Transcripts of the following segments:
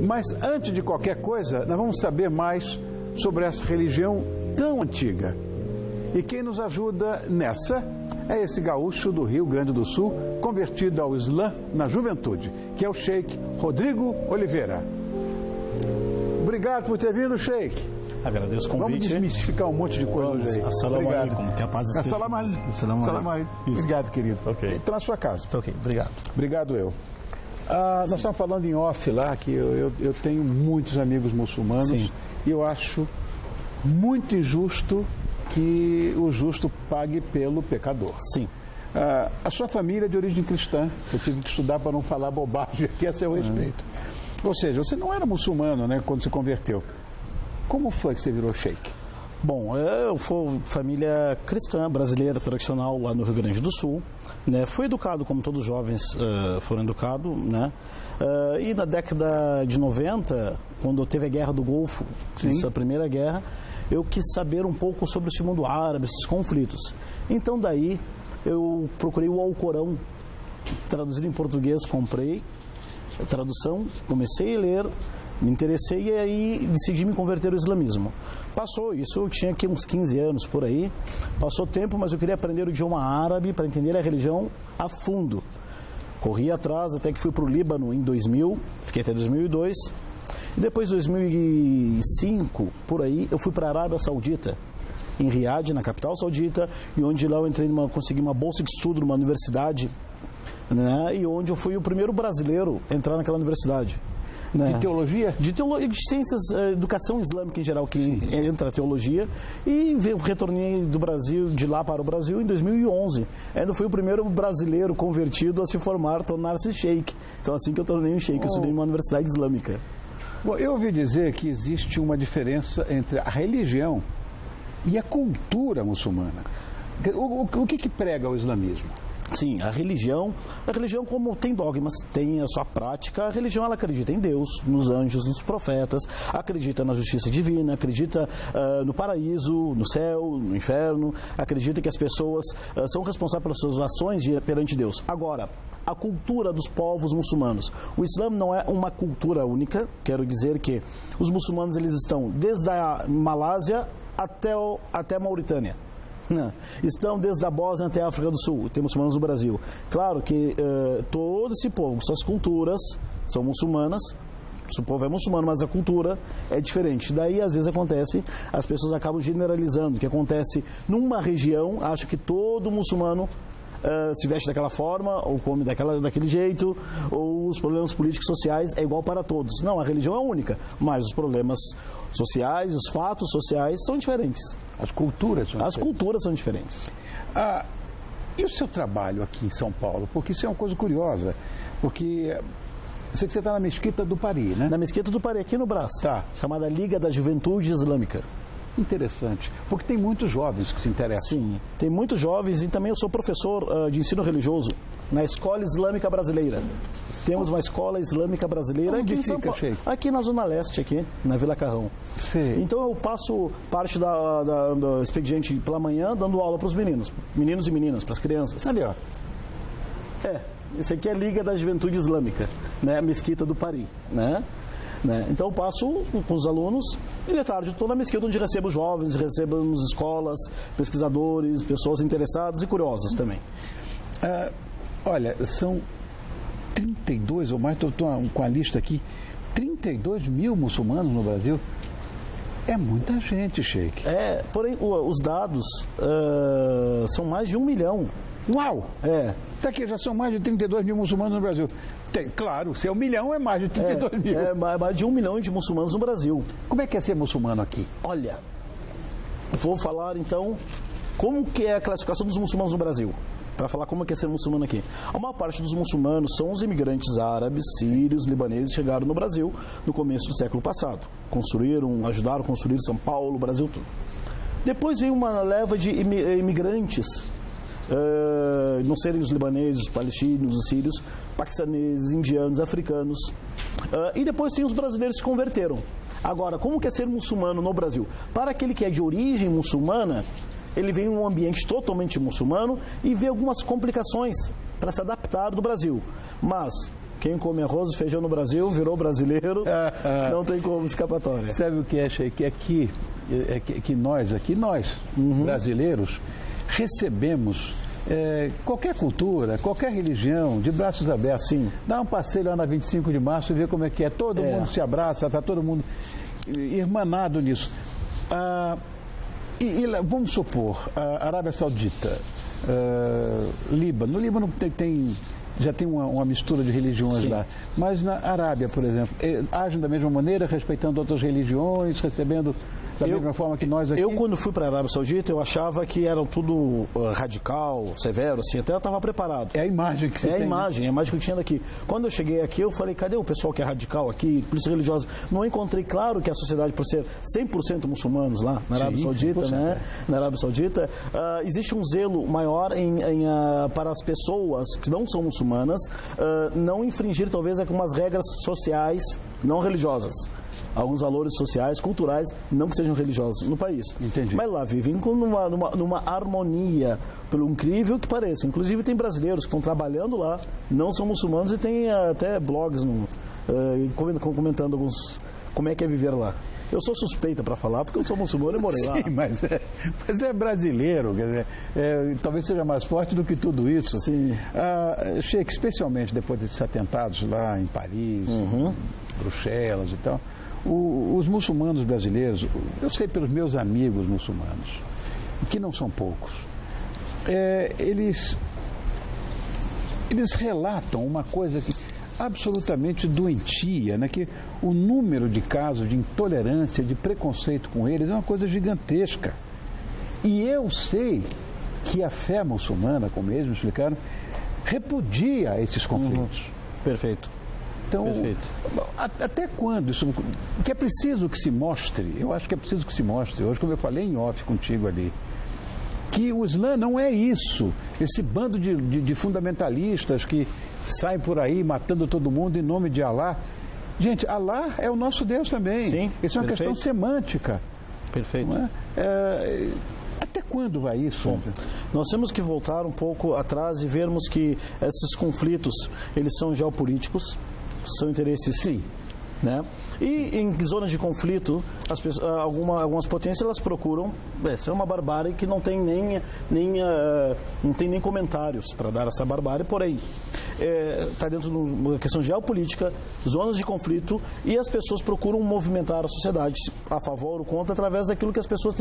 Mas antes de qualquer coisa, nós vamos saber mais sobre essa religião tão antiga. E quem nos ajuda nessa é esse gaúcho do Rio Grande do Sul, convertido ao Islã na juventude, que é o Sheik Rodrigo Oliveira. Obrigado por ter vindo, Sheik. Agradeço o convite. Vamos desmistificar um monte de coisa hoje aí. Assalamu alaikum, que a paz esteja. Assalamu alaikum. Obrigado, querido. Ok. Está na sua casa. Ok, obrigado. Obrigado, eu. Nós estamos falando em off lá, que eu tenho muitos amigos muçulmanos. Sim. E eu acho muito injusto que o justo pague pelo pecador. Sim. A sua família é de origem cristã. Eu tive que estudar para não falar bobagem aqui a seu respeito. Ou seja, você não era muçulmano, né, quando se converteu. Como foi que você virou sheik? Bom, eu fui família cristã, brasileira, tradicional, lá no Rio Grande do Sul. Né? Fui educado como todos os jovens foram educados. Né? E na década de 90, quando teve a Guerra do Golfo, essa primeira guerra, eu quis saber um pouco sobre esse mundo árabe, esses conflitos. Então daí eu procurei o Alcorão, traduzido em português, comprei a tradução, comecei a ler, me interessei e aí decidi me converter ao islamismo. Passou isso, eu tinha aqui uns 15 anos por aí, passou tempo, mas eu queria aprender o idioma árabe para entender a religião a fundo. Corri atrás até que fui para o Líbano em 2000, fiquei até 2002, e depois de 2005, por aí, eu fui para a Arábia Saudita, em Riad, na capital saudita, e onde lá eu consegui uma bolsa de estudo numa universidade, né, e onde eu fui o primeiro brasileiro a entrar naquela universidade. Né? De teologia? De ciências, educação islâmica em geral, que entra a teologia. E retornei do Brasil, de lá para o Brasil, em 2011. Ainda fui o primeiro brasileiro convertido a se formar, tornar-se sheik. Então, assim que eu tornei um sheik, eu estudei numa universidade islâmica. Bom, eu ouvi dizer que existe uma diferença entre a religião e a cultura muçulmana. O que prega o islamismo? Sim, a religião como tem dogmas, tem a sua prática, a religião ela acredita em Deus, nos anjos, nos profetas, acredita na justiça divina, acredita no paraíso, no céu, no inferno, acredita que as pessoas são responsáveis pelas suas ações perante Deus. Agora, a cultura dos povos muçulmanos. O Islã não é uma cultura única, quero dizer que os muçulmanos eles estão desde a Malásia até a Mauritânia. Não. Estão desde a Bósnia até a África do Sul, tem muçulmanos no Brasil. Claro que todo esse povo, suas culturas são muçulmanas, o povo é muçulmano, mas a cultura é diferente. Daí, às vezes, as pessoas acabam generalizando, que acontece numa região, acham que todo muçulmano se veste daquela forma, ou come daquele jeito, ou os problemas políticos e sociais é igual para todos. Não, a religião é única, mas os problemas sociais, os fatos sociais são diferentes. As culturas são diferentes. E o seu trabalho aqui em São Paulo? Porque isso é uma coisa curiosa. Porque sei que você está na Mesquita do Pari, né? Na Mesquita do Pari, aqui no Brás. Tá. Chamada Liga da Juventude Islâmica. Interessante, porque tem muitos jovens que se interessam. Sim, tem muitos jovens e também eu sou professor de ensino religioso na Escola Islâmica Brasileira. Temos uma escola islâmica brasileira aqui em São Paulo, aqui na Zona Leste, aqui na Vila Carrão. Sim. Então eu passo parte do expediente pela manhã dando aula para os meninos e meninas, para as crianças. Ali, ó. Esse aqui é a Liga da Juventude Islâmica, né? A Mesquita do Pari, né? Então eu passo com os alunos e de tarde estou na mesquita onde recebo jovens, recebemos escolas, pesquisadores, pessoas interessadas e curiosas também. Olha, são 32 ou mais, estou com a lista aqui, 32 mil muçulmanos no Brasil. É muita gente, Sheik. Porém os dados são mais de 1 milhão. Uau! Tá aqui, já são mais de 32 mil muçulmanos no Brasil. Claro, se é 1 milhão, é mais de 32 mil. Mais de 1 milhão de muçulmanos no Brasil. Como é que é ser muçulmano aqui? Olha, vou falar então como que é a classificação dos muçulmanos no Brasil. Para falar como é que é ser muçulmano aqui. A maior parte dos muçulmanos são os imigrantes árabes, sírios, libaneses que chegaram no Brasil no começo do século passado. Ajudaram a construir São Paulo, o Brasil todo. Depois veio uma leva de imigrantes, não serem os libaneses, os palestinos, os sírios, paquistaneses, indianos, africanos. E depois tem os brasileiros que se converteram. Agora, como que é ser muçulmano no Brasil? Para aquele que é de origem muçulmana, ele vem em um ambiente totalmente muçulmano e vê algumas complicações para se adaptar do Brasil. Mas, Quem come arroz e feijão no Brasil virou brasileiro, não tem como escapatória. Sabe o que é, Sheik? Que nós, brasileiros, recebemos qualquer cultura, qualquer religião, de braços abertos. Sim. Dá um passeio lá na 25 de março e vê como é que é. Todo mundo se abraça, está todo mundo irmanado nisso. Vamos supor, a Arábia Saudita, Líbano. No Líbano já tem uma mistura de religiões. Sim. Lá. Mas na Arábia, por exemplo, agem da mesma maneira, respeitando outras religiões, recebendo da mesma forma que nós aqui? Eu, quando fui para a Arábia Saudita, eu achava que eram tudo radical, severo, assim, até eu estava preparado. É a imagem que você tem. É a imagem que eu tinha daqui. Quando eu cheguei aqui, eu falei, cadê o pessoal que é radical aqui, polícia religiosa? Não encontrei, claro, que a sociedade, por ser 100% muçulmanos lá, na Arábia Saudita, 100%. Né? Na Arábia Saudita, existe um zelo maior para as pessoas que não são muçulmanas não infringir, talvez, algumas regras sociais não religiosas. Alguns valores sociais, culturais, não que sejam religiosos no país. Entendi. Mas lá vivem numa harmonia, pelo incrível que pareça. Inclusive tem brasileiros que estão trabalhando lá, não são muçulmanos e tem até blogs comentando alguns como é que é viver lá. Eu sou suspeita para falar, porque eu sou muçulmano e morei lá. Sim, mas é brasileiro, quer dizer, talvez seja mais forte do que tudo isso. Sim. Sheik, especialmente depois desses atentados lá em Paris, Bruxelas e tal, os muçulmanos brasileiros, eu sei pelos meus amigos muçulmanos, que não são poucos, eles relatam uma coisa absolutamente doentia, né? Que o número de casos de intolerância, de preconceito com eles é uma coisa gigantesca. E eu sei que a fé muçulmana, como eles me explicaram, repudia esses conflitos. Perfeito. Então, até quando isso... Que é preciso que se mostre, eu acho que é preciso que se mostre, hoje, como eu falei em off contigo ali, que o Islã não é isso, esse bando de fundamentalistas que saem por aí matando todo mundo em nome de Alá. Gente, Alá é o nosso Deus também. Sim, isso é uma questão semântica. Perfeito. Não é? Até quando vai isso? Bom, nós temos que voltar um pouco atrás e vermos que esses conflitos, eles são geopolíticos, são interesses... Sim. Né? E em zonas de conflito, algumas potências elas procuram, isso é uma barbárie que não tem nem comentários para dar essa barbárie, porém está dentro de uma questão geopolítica, zonas de conflito, e as pessoas procuram movimentar a sociedade a favor ou contra através daquilo que as pessoas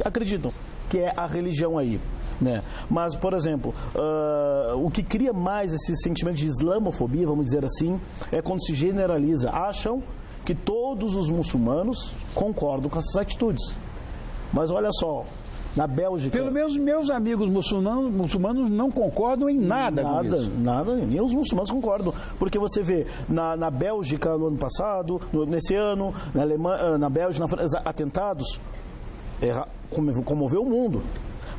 acreditam, que é a religião aí, né? Mas, por exemplo, o que cria mais esse sentimento de islamofobia, vamos dizer assim, é quando se generaliza, acham que todos os muçulmanos concordam com essas atitudes. Mas olha só, na Bélgica... Pelo menos meus amigos muçulmanos não concordam em nada com isso. Nada, nem os muçulmanos concordam. Porque você vê, na Bélgica no ano passado, nesse ano, na Alemanha, na Bélgica, na França, atentados, comoveu o mundo.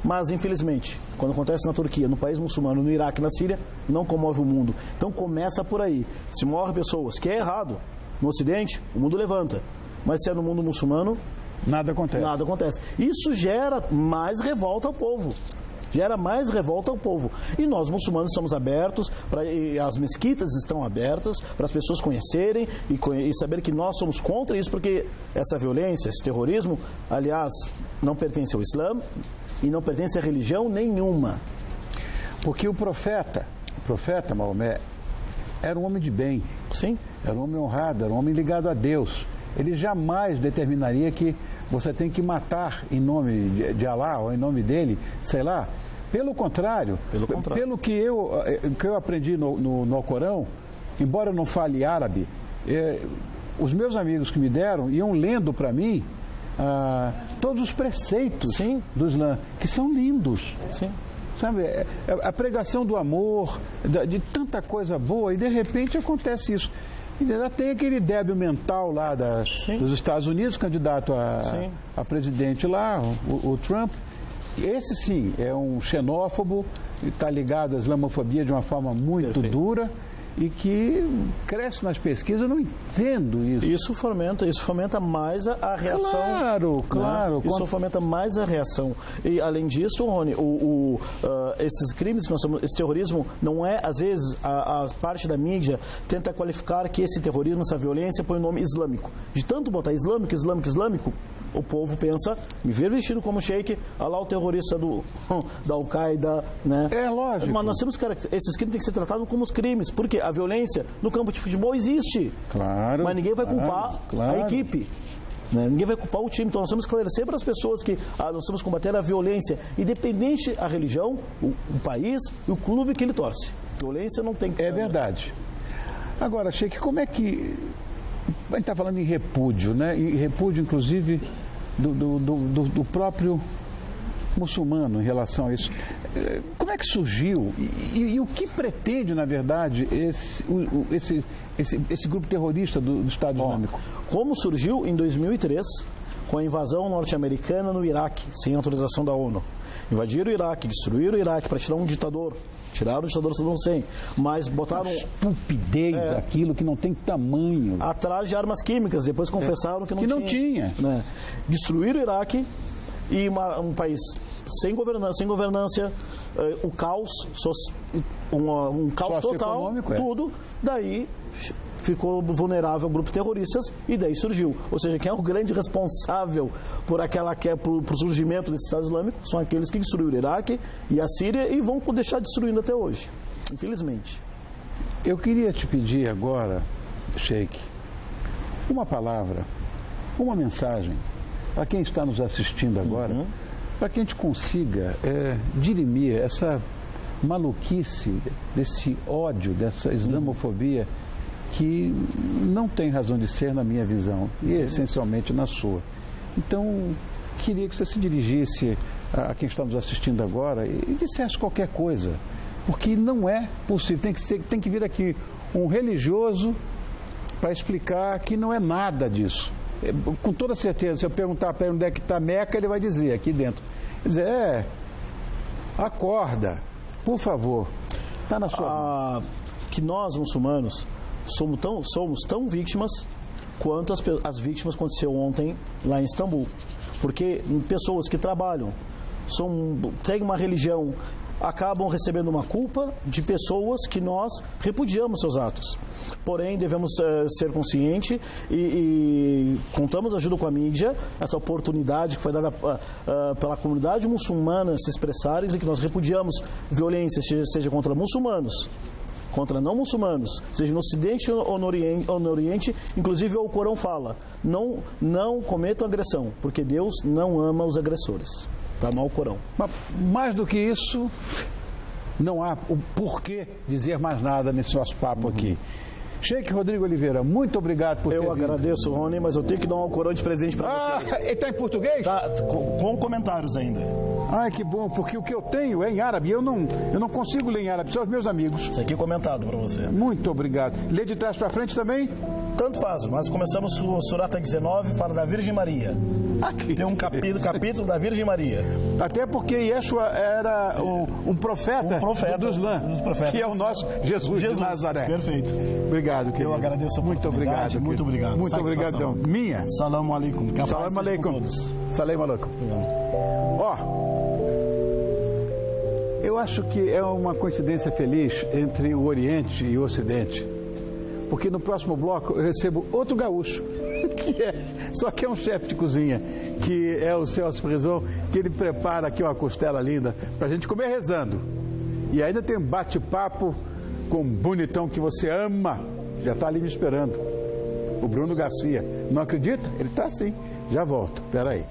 Mas, infelizmente, quando acontece na Turquia, no país muçulmano, no Iraque, na Síria, não comove o mundo. Então começa por aí. Se morrem pessoas, que é errado. No Ocidente, o mundo levanta. Mas se é no mundo muçulmano, nada acontece. Isso gera mais revolta ao povo. E nós, muçulmanos, estamos abertos, e as mesquitas estão abertas para as pessoas conhecerem e saber que nós somos contra isso, porque essa violência, esse terrorismo, aliás, não pertence ao Islã e não pertence a religião nenhuma. Porque o profeta Maomé, era um homem de bem. Sim. Era um homem honrado, era um homem ligado a Deus. Ele jamais determinaria que você tem que matar em nome de Alá ou em nome dele, sei lá. Pelo contrário. Pelo que eu aprendi no Alcorão, embora eu não fale árabe, os meus amigos que me deram iam lendo para mim todos os preceitos do Islã, que são lindos. Sim. Sabe, a pregação do amor, de tanta coisa boa, e de repente acontece isso. Ainda tem aquele débil mental lá dos Estados Unidos, candidato a presidente lá, o Trump. Esse sim é um xenófobo, está ligado à islamofobia de uma forma muito dura, e que cresce nas pesquisas. Eu não entendo isso. Isso fomenta mais a reação. Claro. Né? Isso fomenta mais a reação. E além disso, Rony, esses crimes que nós somos, esse terrorismo não é, às vezes, a parte da mídia tenta qualificar que esse terrorismo, essa violência, põe o nome islâmico. De tanto botar islâmico, o povo pensa, me ver vestido como sheik, olha lá o terrorista da Al-Qaeda, né? É lógico. Mas nós temos que esses crimes têm que ser tratados como os crimes, porque a violência no campo de futebol existe. Claro. Mas ninguém vai culpar a equipe. Né? Ninguém vai culpar o time. Então nós temos que esclarecer para as pessoas que nós temos que combater a violência, independente a religião, o país e o clube que ele torce. Violência não tem que... É verdade. Agora, sheik, como é que... A gente está falando em repúdio, né? E repúdio, inclusive, do próprio muçulmano em relação a isso. Como é que surgiu? E o que pretende, na verdade, esse grupo terrorista do Estado Islâmico? Como surgiu em 2003, com a invasão norte-americana no Iraque, sem autorização da ONU. Invadiram o Iraque, destruíram o Iraque para tirar um ditador. Tiraram o ditador Saddam Hussein, mas botaram... Estupidez, aquilo que não tem tamanho. Atrás de armas químicas, depois confessaram que não tinha. Né? Destruíram o Iraque e um país sem governança, o caos, um caos total, tudo, daí ficou vulnerável ao grupo terroristas e daí surgiu. Ou seja, quem é o grande responsável por surgimento desse Estado Islâmico são aqueles que destruíram o Iraque e a Síria e vão deixar destruindo até hoje, infelizmente. Eu queria te pedir agora, sheik, uma palavra, uma mensagem para quem está nos assistindo agora, para que a gente consiga dirimir essa maluquice, desse ódio, dessa islamofobia que não tem razão de ser na minha visão e essencialmente na sua. Então, queria que você se dirigisse a quem está nos assistindo agora e dissesse qualquer coisa, porque não é possível. Tem que vir aqui um religioso para explicar que não é nada disso. Com toda certeza, se eu perguntar para ele onde é que está Meca, ele vai dizer, aqui dentro. Quer dizer, acorda, por favor, está na sua mão. Que nós, muçulmanos, somos tão vítimas quanto as vítimas que aconteceu ontem lá em Istambul. Porque pessoas que trabalham, seguem uma religião, acabam recebendo uma culpa de pessoas que nós repudiamos seus atos. Porém, devemos ser conscientes e contamos ajuda com a mídia, essa oportunidade que foi dada pela comunidade muçulmana se expressarem e que nós repudiamos violência, seja contra muçulmanos, contra não muçulmanos, seja no Ocidente ou no Oriente, inclusive o Corão fala, não cometam agressão, porque Deus não ama os agressores. Está mal o Corão. Mas, mais do que isso, não há o porquê dizer mais nada nesse nosso papo aqui. Sheik Rodrigo Oliveira, muito obrigado por ter vindo. Eu agradeço, Rony, mas eu tenho que dar um Alcorão de presente para você. Ele está em português? Tá, com comentários ainda. Ai, que bom, porque o que eu tenho é em árabe. Eu não consigo ler em árabe, são os meus amigos. Isso aqui é comentado para você. Muito obrigado. Lê de trás para frente também? Tanto faz, mas começamos o Surata 19, fala da Virgem Maria. Aqui. Tem um capítulo da Virgem Maria. Até porque Yeshua era um profeta do Islã, que é o nosso Jesus de Nazaré. Perfeito. Obrigado, querido. Eu agradeço a oportunidade. Muito obrigado. Muito obrigadão. Minha. Salam alaikum. Salam alaikum. Salam alaikum. Eu acho que é uma coincidência feliz entre o Oriente e o Ocidente, porque no próximo bloco eu recebo outro gaúcho, só que é um chefe de cozinha, que é o Celso Frison, que ele prepara aqui uma costela linda para a gente comer rezando. E ainda tem um bate-papo com um bonitão que você ama, já está ali me esperando, o Bruno Garcia. Não acredita? Ele está assim. Já volto, espera aí.